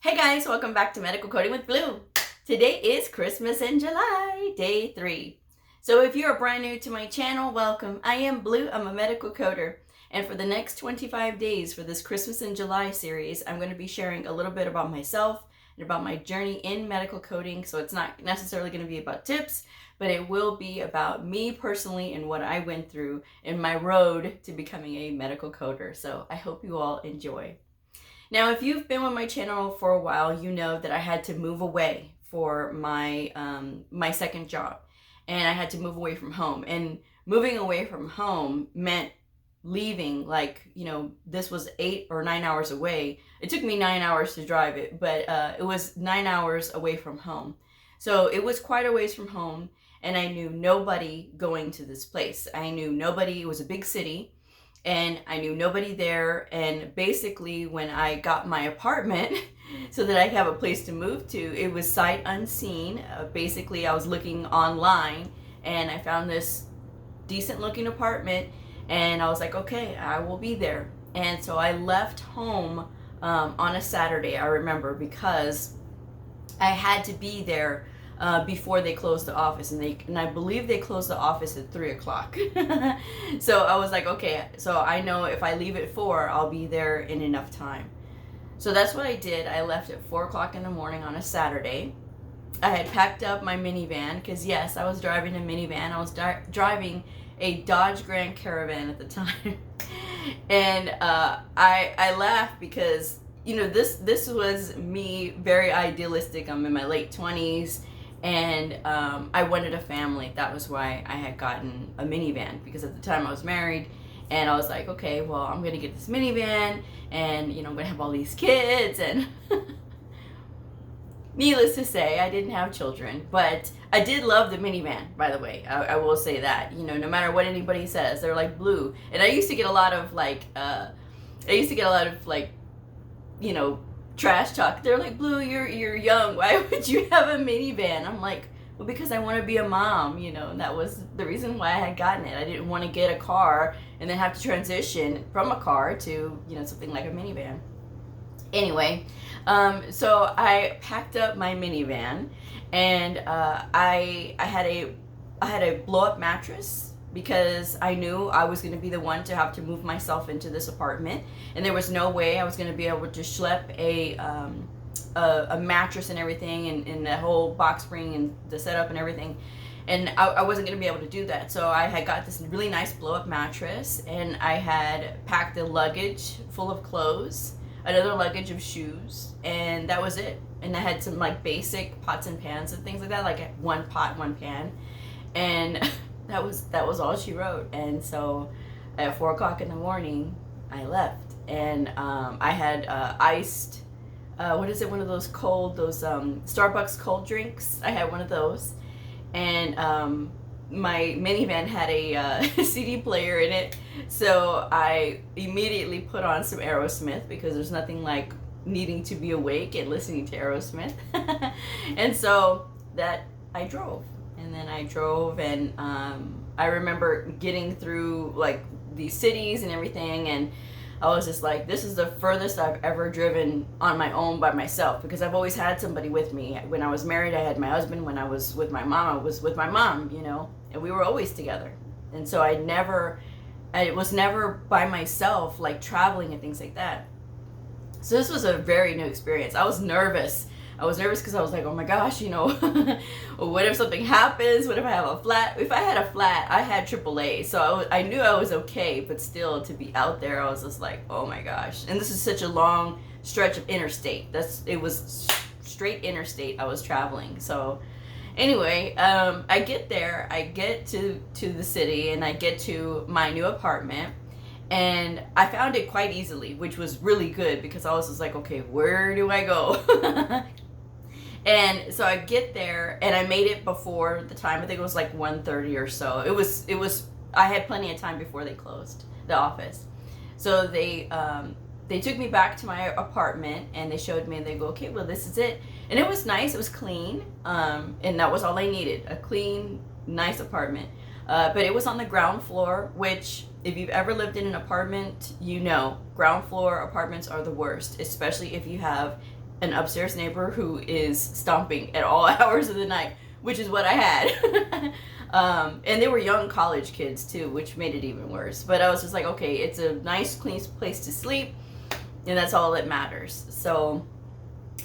Hey guys, welcome back to Medical Coding with Blue. Today is Christmas in July, day 3. So if you're brand new to my channel, welcome. I am Blue, I'm a medical coder. And for the next 25 days for this Christmas in July series, I'm going to be sharing a little bit about myself and about my journey in medical coding. So it's not necessarily going to be about tips, but it will be about me personally and what I went through in my road to becoming a medical coder. So I hope you all enjoy. Now, if you've been with my channel for a while, you know that I had to move away for my my second job, and I had to move away from home. And moving away from home meant leaving, this was 8 or 9 hours away. It took me 9 hours to drive it, but it was 9 hours away from home. So it was quite a ways from home, and I knew nobody going to this place. I knew nobody. It was a big city. And I knew nobody there, and basically when I got my apartment so that I have a place to move to, it was sight unseen. Basically I was looking online and I found this decent looking apartment, and I was like, okay, I will be there. And so I left home on a Saturday, I remember, because I had to be there before they closed the office, and I believe they closed the office at 3 o'clock. So I was like, okay, so I know if I leave at 4, I'll be there in enough time. So that's what I did. I left at 4 o'clock in the morning on a Saturday. I had packed up my minivan, because yes, I was driving a minivan. I was driving a Dodge Grand Caravan at the time. And I laughed because, this was me, very idealistic. I'm in my late 20s. And I wanted a family. That was why I had gotten a minivan, because at the time I was married, and I was like, okay, well, I'm gonna get this minivan, and I'm gonna have all these kids. And needless to say, I didn't have children, but I did love the minivan, by the way. I will say that, no matter what anybody says, they're like, Blue. And I used to get a lot of trash talk. They're like, Blue, you're young, why would you have a minivan? I'm like, well, because I want to be a mom, and that was the reason why I had gotten it. I didn't want to get a car and then have to transition from a car to something like a minivan. Anyway, so I packed up my minivan, and I had a blow up mattress, because I knew I was going to be the one to have to move myself into this apartment, and there was no way I was going to be able to schlep a mattress and everything, and the whole box spring and the setup and everything, and I wasn't going to be able to do that. So I had got this really nice blow-up mattress, and I had packed a luggage full of clothes, another luggage of shoes, and that was it. And I had some basic pots and pans and things like that, like one pot, one pan, and that was all she wrote. And so at 4 o'clock in the morning, I left, and I had iced, one of those Starbucks cold drinks. I had one of those, and my minivan had a CD player in it, so I immediately put on some Aerosmith, because there's nothing like needing to be awake and listening to Aerosmith. And so that I drove. And then I drove, and I remember getting through these cities and everything, and I was just like, this is the furthest I've ever driven on my own by myself, because I've always had somebody with me. When I was married, I had my husband. When I was with my mom, I was with my mom, and we were always together. And so I was never by myself, traveling and things like that. So this was a very new experience. I was nervous because I was like, oh my gosh, what if something happens? What if I have a flat? If I had a flat, I had AAA. So I knew I was okay, but still, to be out there, I was just like, oh my gosh. And this is such a long stretch of interstate. It was straight interstate I was traveling. So anyway, I get there, I get to the city, and I get to my new apartment. And I found it quite easily, which was really good, because I was just like, okay, where do I go? And so I get there, and I made it before the time. I think it was 1:30 or so. It was I had plenty of time before they closed the office. So they took me back to my apartment, and they showed me, and they go, okay, well, this is it. And it was nice, it was clean, and that was all I needed, a clean, nice apartment. But it was on the ground floor, which, if you've ever lived in an apartment, ground floor apartments are the worst, especially if you have an upstairs neighbor who is stomping at all hours of the night, which is what I had. And they were young college kids too, which made it even worse. But I was just like, okay, it's a nice, clean place to sleep, and that's all that matters. So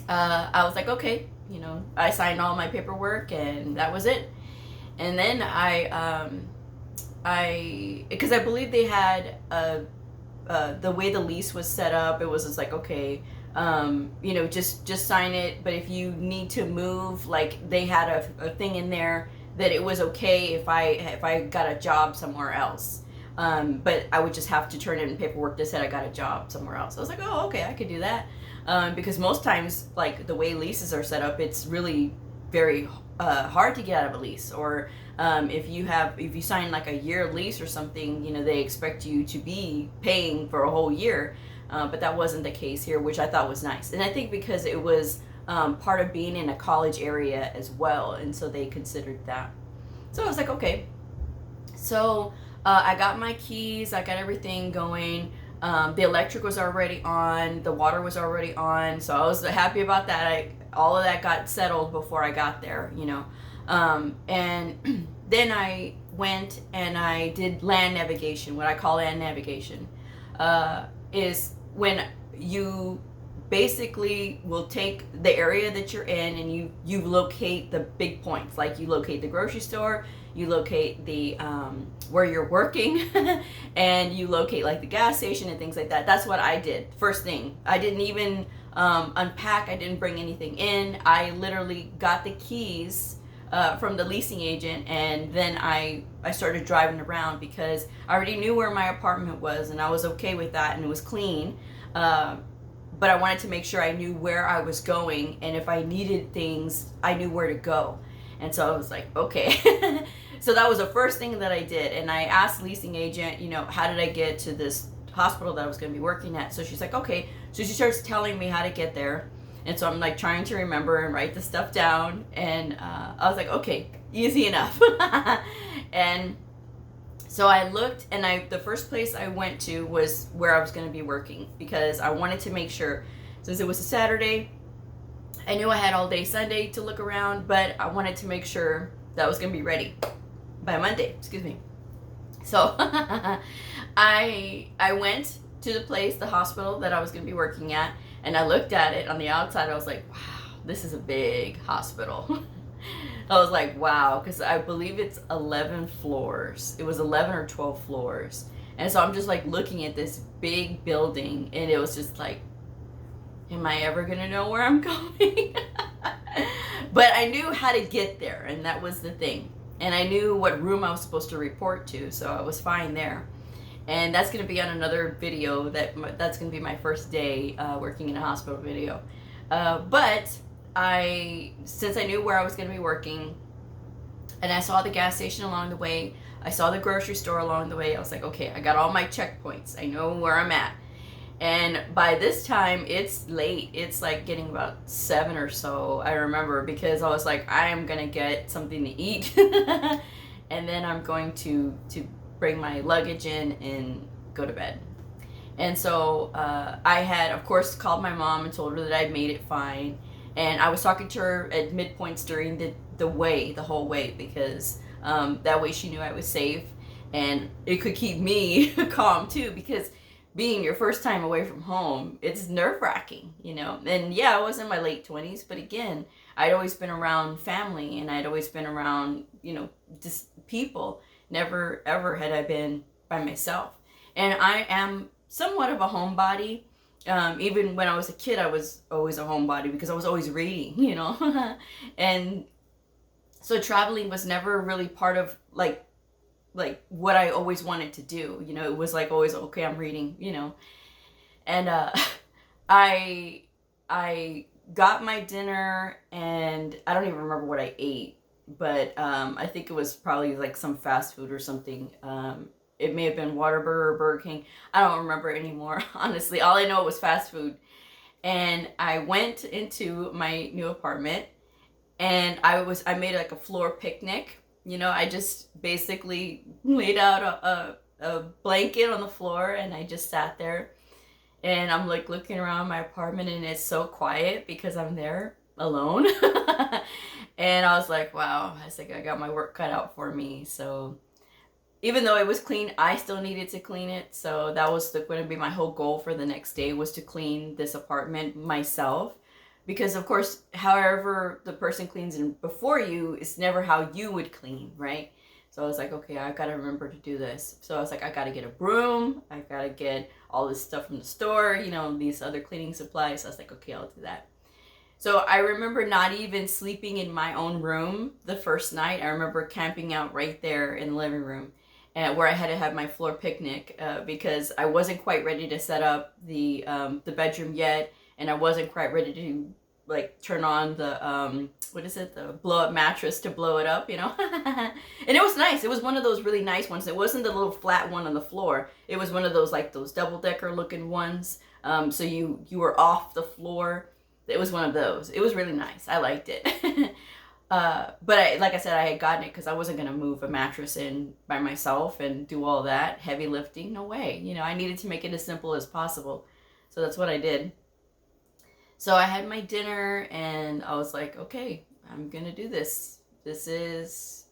I was like, okay, you know, I signed all my paperwork, and that was it. And then because I believe they had the way the lease was set up, it was just like, okay, you know, just sign it. But if you need to move, like they had a thing in there that it was okay if I got a job somewhere else. But I would just have to turn in paperwork that said I got a job somewhere else. I was like, oh, okay, I could do that. Because most times, like the way leases are set up, it's really very hard to get out of a lease. Or if you sign like a year lease or something, you know, they expect you to be paying for a whole year. But that wasn't the case here, which I thought was nice. And I think because it was part of being in a college area as well, and so they considered that. So I was like, okay. So I got my keys, I got everything going. The electric was already on, the water was already on, so I was happy about that. All of that got settled before I got there, you know. And then I went and I did land navigation. What I call land navigation is when you basically will take the area that you're in and you locate the big points. Like you locate the grocery store, you locate the where you're working, and you locate like the gas station and things like that. That's what I did first thing. I didn't even unpack. I didn't bring anything in. I literally got the keys from the leasing agent, and then I started driving around because I already knew where my apartment was, and I was okay with that, and it was clean. But I wanted to make sure I knew where I was going, and if I needed things, I knew where to go. And so I was like, okay. So that was the first thing that I did. And I asked the leasing agent, you know, how did I get to this hospital that I was going to be working at? So she's like, okay. So she starts telling me how to get there. And so I'm like trying to remember and write the stuff down. And I was like, okay, easy enough. And so I looked, and the first place I went to was where I was going to be working, because I wanted to make sure, since it was a Saturday, I knew I had all day Sunday to look around, but I wanted to make sure that I was going to be ready by Monday, excuse me. So I went to the place, the hospital that I was going to be working at, and I looked at it on the outside. I was like, wow, this is a big hospital. I was like, wow, because I believe it's 11 floors. It was 11 or 12 floors. And so I'm just like looking at this big building, and it was just like, am I ever going to know where I'm going? But I knew how to get there, and that was the thing. And I knew what room I was supposed to report to, so I was fine there. And that's going to be on another video. That's going to be my first day working in a hospital video. But since I knew where I was going to be working, and I saw the gas station along the way, I saw the grocery store along the way, I was like, okay, I got all my checkpoints. I know where I'm at. And by this time, it's late. It's like getting about 7 or so, I remember, because I was like, I am going to get something to eat. And then I'm going to bring my luggage in and go to bed. And so I had, of course, called my mom and told her that I'd made it fine. And I was talking to her at midpoints during the whole way, because that way she knew I was safe. And it could keep me calm too, because being your first time away from home, it's nerve-wracking, you know. And yeah, I was in my late 20s, but again, I'd always been around family, and I'd always been around, you know, just people. Never, ever had I been by myself. And I am somewhat of a homebody. Even when I was a kid, I was always a homebody because I was always reading, you know. And so traveling was never really part of like what I always wanted to do. You know, it was like always, okay, I'm reading, you know. And I got my dinner, and I don't even remember what I ate, but I think it was probably like some fast food or something. It may have been Whataburger or Burger King. I don't remember anymore, honestly. All I know it was fast food. And I went into my new apartment, and I made like a floor picnic. You know, I just basically laid out a blanket on the floor, and I just sat there. And I'm like looking around my apartment and it's so quiet because I'm there alone. And I was like, wow, I was like, I got my work cut out for me. So even though it was clean, I still needed to clean it. So that was going to be my whole goal for the next day, was to clean this apartment myself. Because of course, however the person cleans in before you, it's never how you would clean, right? So I was like, okay, I gotta remember to do this. So I was like, I gotta get a broom. I gotta get all this stuff from the store, you know, these other cleaning supplies. So I was like, okay, I'll do that. So I remember not even sleeping in my own room the first night. I remember camping out right there in the living room, where I had to have my floor picnic, because I wasn't quite ready to set up the bedroom yet, and I wasn't quite ready to like turn on the what is it, the blow up mattress to blow it up, you know. And it was nice. It was one of those really nice ones. It wasn't the little flat one on the floor. It was one of those, like those double decker looking ones. So you were off the floor. It was one of those. It was really nice. I liked it. But like I said, I had gotten it because I wasn't going to move a mattress in by myself and do all that heavy lifting. No way. You know, I needed to make it as simple as possible. So that's what I did. So I had my dinner and I was like, okay, I'm going to do this. This is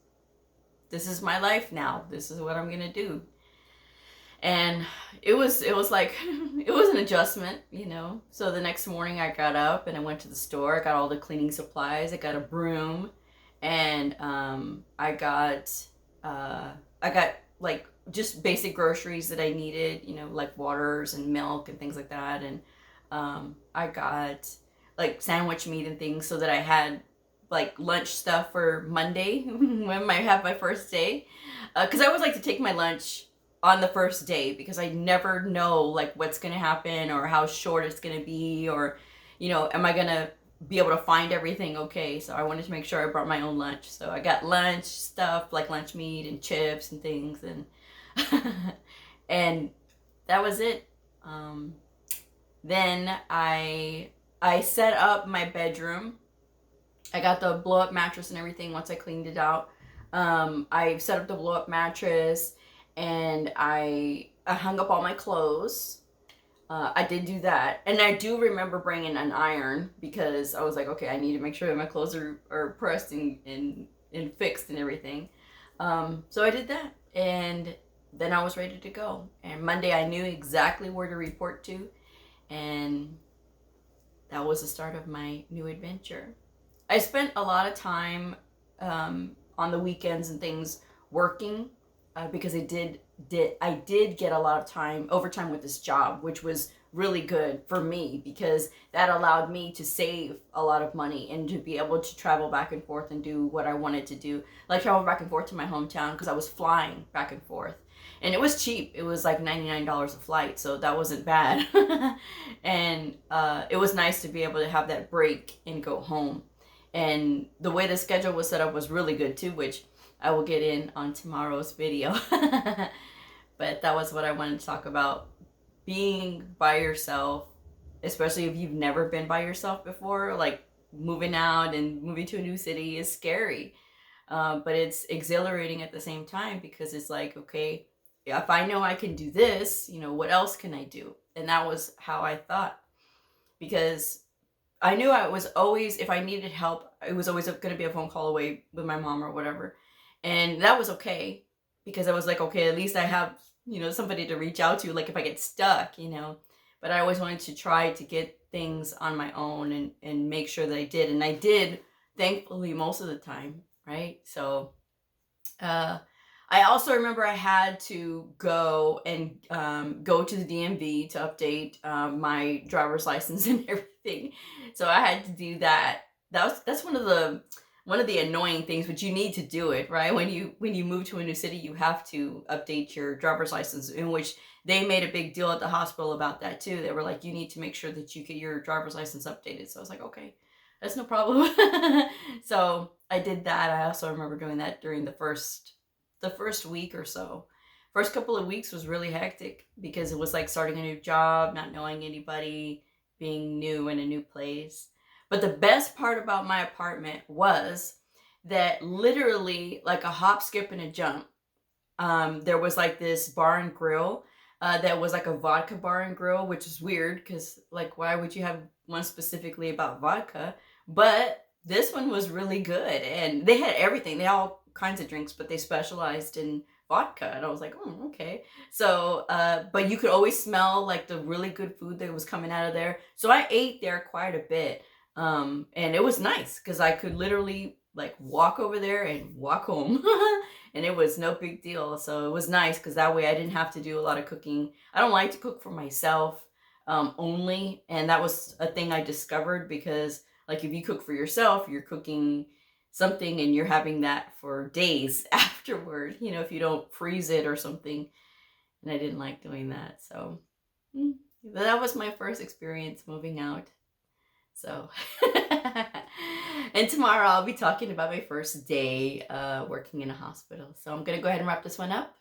my life now. This is what I'm going to do. And it was like, it was an adjustment, you know. So the next morning I got up and I went to the store. I got all the cleaning supplies. I got a broom, and I got like just basic groceries that I needed, you know, like waters and milk and things like that. And I got like sandwich meat and things so that I had like lunch stuff for Monday when I have my first day. Because I always like to take my lunch on the first day, because I never know like what's gonna happen or how short it's gonna be, or, you know, am I gonna be able to find everything okay. So I wanted to make sure I brought my own lunch. So I got lunch stuff like lunch meat and chips and things, and and that was it. Then I set up my bedroom. I got the blow up mattress and everything once I cleaned it out. I set up the blow up mattress, and I hung up all my clothes. I did do that. And I do remember bringing an iron, because I was like, okay, I need to make sure that my clothes are pressed and fixed and everything. So I did that. And then I was ready to go. And Monday I knew exactly where to report to. And that was the start of my new adventure. I spent a lot of time on the weekends and things working, because I did get a lot of time overtime with this job, which was really good for me, because that allowed me to save a lot of money and to be able to travel back and forth and do what I wanted to do, like travel back and forth to my hometown, because I was flying back and forth, and it was cheap. It was like $99 a flight, so that wasn't bad. And it was nice to be able to have that break and go home. And the way the schedule was set up was really good too, which I will get in on tomorrow's video. But that was what I wanted to talk about. Being by yourself, especially if you've never been by yourself before. Like, moving out and moving to a new city is scary. But it's exhilarating at the same time, because it's like, okay, if I know I can do this, you know, what else can I do? And that was how I thought. Because I knew I was always, if I needed help, it was always going to be a phone call away with my mom or whatever. And that was okay, because I was like, okay, at least I have, you know, somebody to reach out to, like if I get stuck, you know. But I always wanted to try to get things on my own and make sure that I did. And I did, thankfully, most of the time, right? So I also remember I had to go and go to the DMV to update my driver's license and everything. So I had to do that. That's one of the annoying things, but you need to do it, right? When you move to a new city, you have to update your driver's license, in which they made a big deal at the hospital about that too. They were like, you need to make sure that you get your driver's license updated. So I was like, okay, that's no problem. So I did that. I also remember doing that during the first week or so. First couple of weeks was really hectic, because it was like starting a new job, not knowing anybody, being new in a new place. But the best part about my apartment was that literally, like a hop, skip, and a jump, there was like this bar and grill that was like a vodka bar and grill, which is weird because, like, why would you have one specifically about vodka? But this one was really good, and they had everything. They had all kinds of drinks, but they specialized in vodka, and I was like, oh, okay. So, but you could always smell like the really good food that was coming out of there. So I ate there quite a bit, and it was nice because I could literally like walk over there and walk home. And it was no big deal. So it was nice because that way I didn't have to do a lot of cooking. I don't like to cook for myself only. And that was a thing I discovered because, like, if you cook for yourself, you're cooking something and you're having that for days afterward, you know, if you don't freeze it or something. And I didn't like doing that. So that was my first experience moving out. So, and tomorrow I'll be talking about my first day working in a hospital. So I'm going to go ahead and wrap this one up.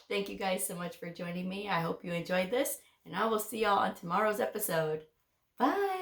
Thank you guys so much for joining me. I hope you enjoyed this, and I will see y'all on tomorrow's episode. Bye.